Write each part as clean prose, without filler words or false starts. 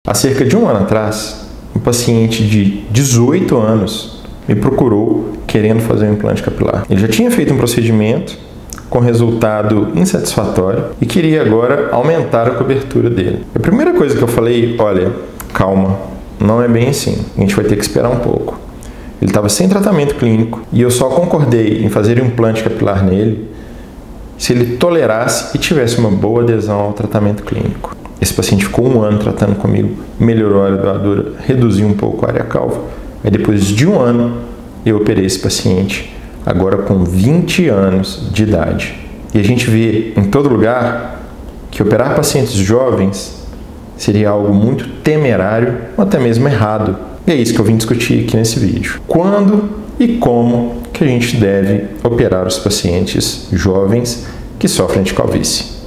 Há cerca de um ano atrás, um paciente de 18 anos me procurou querendo fazer um implante capilar. Ele já tinha feito um procedimento com resultado insatisfatório e queria agora aumentar a cobertura dele. A primeira coisa que eu falei, olha, calma, não é bem assim, a gente vai ter que esperar um pouco. Ele estava sem tratamento clínico e eu só concordei em fazer um implante capilar nele se ele tolerasse e tivesse uma boa adesão ao tratamento clínico. Esse paciente ficou um ano tratando comigo, melhorou a área doadora, reduziu um pouco a área calva. Aí depois de um ano, eu operei esse paciente, agora com 20 anos de idade. E a gente vê em todo lugar que operar pacientes jovens seria algo muito temerário ou até mesmo errado. E é isso que eu vim discutir aqui nesse vídeo. Quando e como que a gente deve operar os pacientes jovens que sofrem de calvície?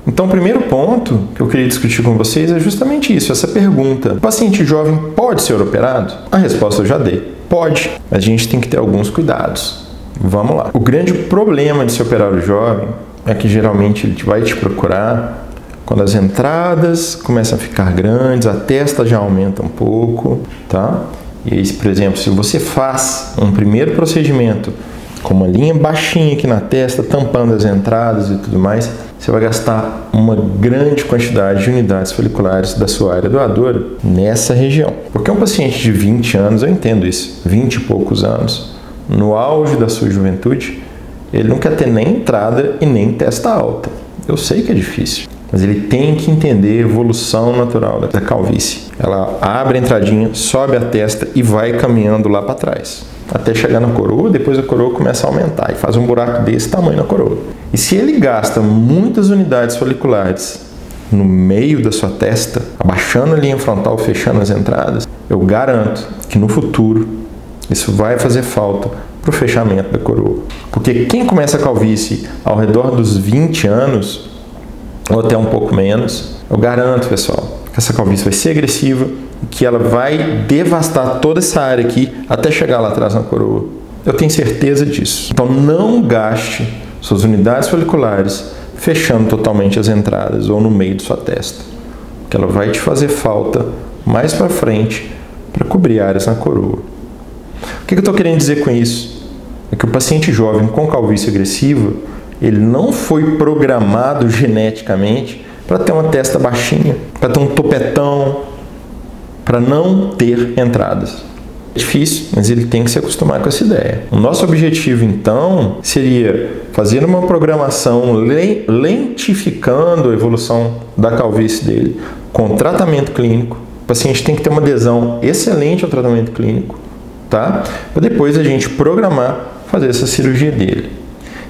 Então, o primeiro ponto que eu queria discutir com vocês é justamente isso, essa pergunta. O paciente jovem pode ser operado? A resposta eu já dei. Pode, mas a gente tem que ter alguns cuidados. Vamos lá. O grande problema de se operar o jovem é que geralmente ele vai te procurar quando as entradas começam a ficar grandes, a testa já aumenta um pouco, tá? E aí, por exemplo, se você faz um primeiro procedimento com uma linha baixinha aqui na testa, tampando as entradas e tudo mais, você vai gastar uma grande quantidade de unidades foliculares da sua área doadora nessa região. Porque um paciente de 20 anos, eu entendo isso, 20 e poucos anos, no auge da sua juventude, ele não quer ter nem entrada e nem testa alta. Eu sei que é difícil, mas ele tem que entender a evolução natural da calvície. Ela abre a entradinha, sobe a testa e vai caminhando lá para trás, até chegar na coroa, depois a coroa começa a aumentar e faz um buraco desse tamanho na coroa. E se ele gasta muitas unidades foliculares no meio da sua testa, abaixando a linha frontal, fechando as entradas, eu garanto que no futuro isso vai fazer falta para o fechamento da coroa. Porque quem começa a calvície ao redor dos 20 anos, ou até um pouco menos, eu garanto, pessoal, que essa calvície vai ser agressiva e que ela vai devastar toda essa área aqui até chegar lá atrás na coroa. Eu tenho certeza disso. Então não gaste suas unidades foliculares fechando totalmente as entradas ou no meio de sua testa, porque ela vai te fazer falta mais para frente para cobrir áreas na coroa. O que eu estou querendo dizer com isso? É que o paciente jovem com calvície agressiva, ele não foi programado geneticamente para ter uma testa baixinha, para ter um topetão, para não ter entradas. É difícil, mas ele tem que se acostumar com essa ideia. O nosso objetivo, então, seria fazer uma programação lentificando a evolução da calvície dele com tratamento clínico. O paciente tem que ter uma adesão excelente ao tratamento clínico, tá? Para depois a gente programar fazer essa cirurgia dele.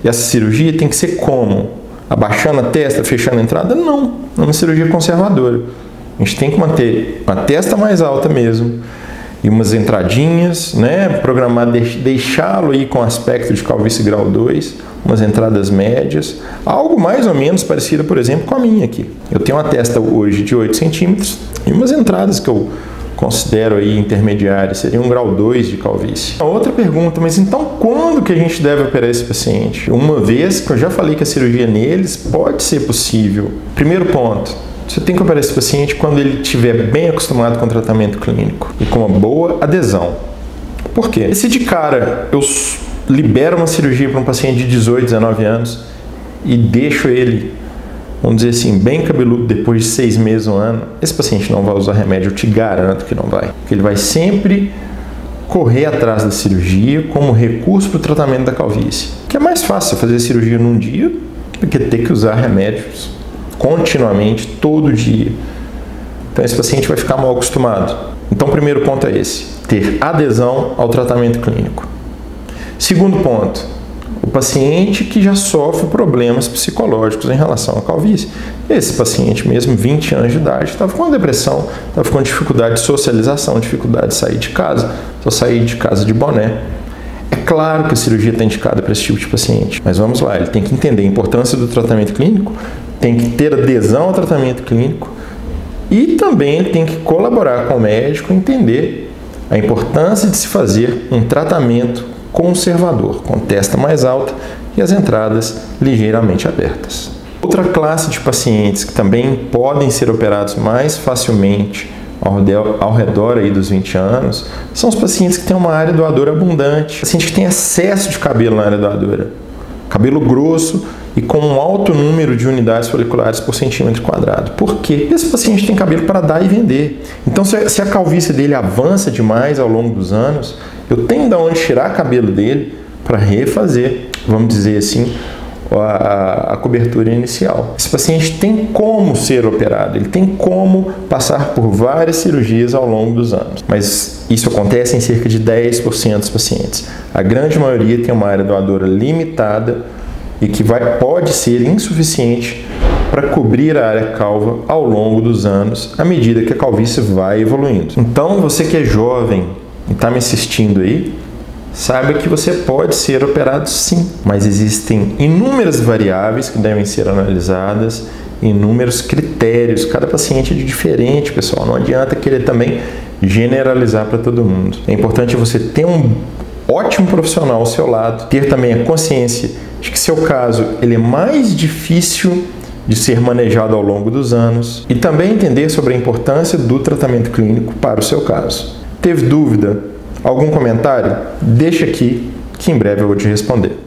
E essa cirurgia tem que ser como? Abaixando a testa, fechando a entrada? Não, é uma cirurgia conservadora. A gente tem que manter uma testa mais alta mesmo e umas entradinhas, né? Programar, deixá-lo aí com aspecto de calvície grau 2, umas entradas médias, algo mais ou menos parecido, por exemplo, com a minha aqui. Eu tenho uma testa hoje de 8 centímetros e umas entradas que eu considero aí intermediárias, seria um grau 2 de calvície. Outra pergunta, mas então quando que a gente deve operar esse paciente? Uma vez que eu já falei que a cirurgia neles pode ser possível. Primeiro ponto, você tem que operar esse paciente quando ele estiver bem acostumado com o tratamento clínico e com uma boa adesão. Por quê? Se de cara eu libero uma cirurgia para um paciente de 18, 19 anos e deixo ele, vamos dizer assim, bem cabeludo depois de 6 meses, 1 ano, esse paciente não vai usar remédio, eu te garanto que não vai. Porque ele vai sempre correr atrás da cirurgia como recurso para o tratamento da calvície. Que é mais fácil fazer cirurgia num dia do que ter que usar remédios continuamente, todo dia. Então esse paciente vai ficar mal acostumado. Então o primeiro ponto é esse, ter adesão ao tratamento clínico. Segundo ponto, o paciente que já sofre problemas psicológicos em relação à calvície. Esse paciente mesmo, 20 anos de idade, estava com depressão, estava com dificuldade de socialização, dificuldade de sair de casa, só sair de casa de boné. É claro que a cirurgia está indicada para esse tipo de paciente, mas vamos lá, ele tem que entender a importância do tratamento clínico, tem que ter adesão ao tratamento clínico e também ele tem que colaborar com o médico, entender a importância de se fazer um tratamento conservador, com testa mais alta e as entradas ligeiramente abertas. Outra classe de pacientes que também podem ser operados mais facilmente ao redor aí dos 20 anos são os pacientes que têm uma área doadora abundante, pacientes que têm excesso de cabelo na área doadora, cabelo grosso e com um alto número de unidades foliculares por centímetro quadrado. Por quê? Esse paciente tem cabelo para dar e vender. Então, se a calvície dele avança demais ao longo dos anos, eu tenho de onde tirar cabelo dele para refazer, vamos dizer assim, a cobertura inicial. Esse paciente tem como ser operado, ele tem como passar por várias cirurgias ao longo dos anos, mas isso acontece em cerca de 10% dos pacientes. A grande maioria tem uma área doadora limitada e que pode ser insuficiente para cobrir a área calva ao longo dos anos, à medida que a calvície vai evoluindo. Então, você que é jovem e está me assistindo aí, saiba que você pode ser operado sim, mas existem inúmeras variáveis que devem ser analisadas, inúmeros critérios, cada paciente é diferente, pessoal, não adianta querer também generalizar para todo mundo. É importante você ter um ótimo profissional ao seu lado, ter também a consciência de que seu caso ele é mais difícil de ser manejado ao longo dos anos e também entender sobre a importância do tratamento clínico para o seu caso. Teve dúvida? Algum comentário? Deixa aqui que em breve eu vou te responder.